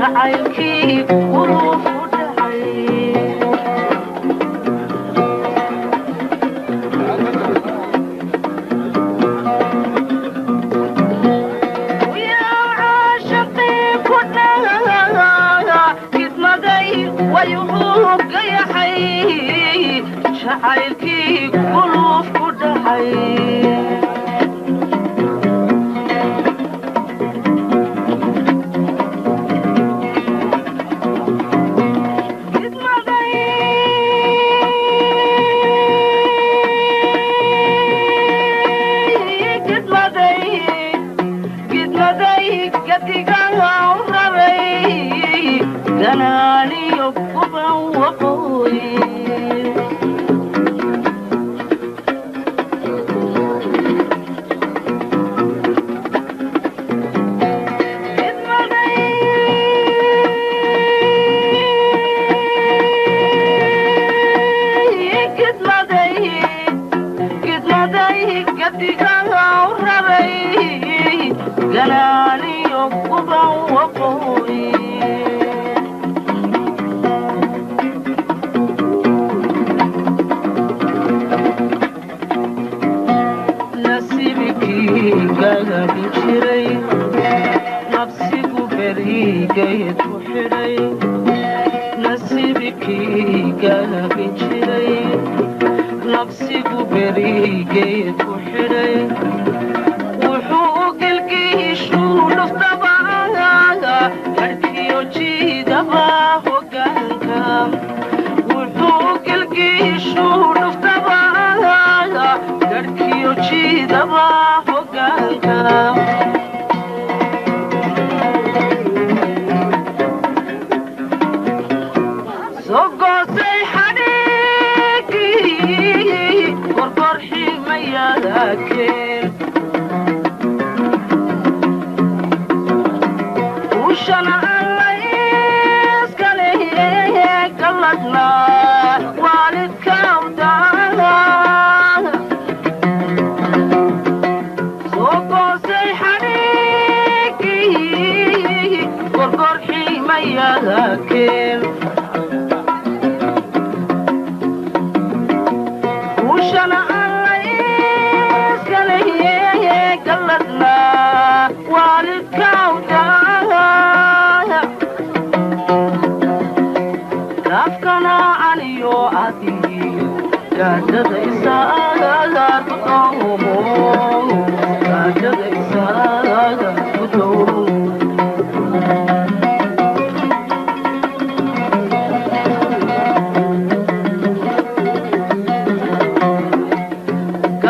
jacaylkii qulub u dhacay jacaylkii qulub ku dhacay gidmaday gadigaha u rabay ganaaniyo kuban waqooyi ganaaniyo kuban waqooyi nasiibkii gagabi jiray nafsigu berigayd ku xidhay nasiibkii gagabi jiray nafsigu berigayd ku xidhay wuxuu gelgiishuu dhuftaba garhkiyo jiidaba hogaanka soo goosay xadhiigii gorgorxii mayaakeen ushana soo goosay xadhiigii gorgorxii mayaakeen ushana allayskalehiye galladna waalidkawdaa afkana caliyo adiyo gaajada isaaga ku doomo gaajada isaaga ku doomo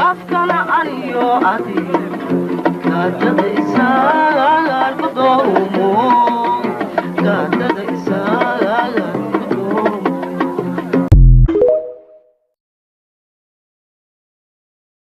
afkana caliyo adiyo gaajada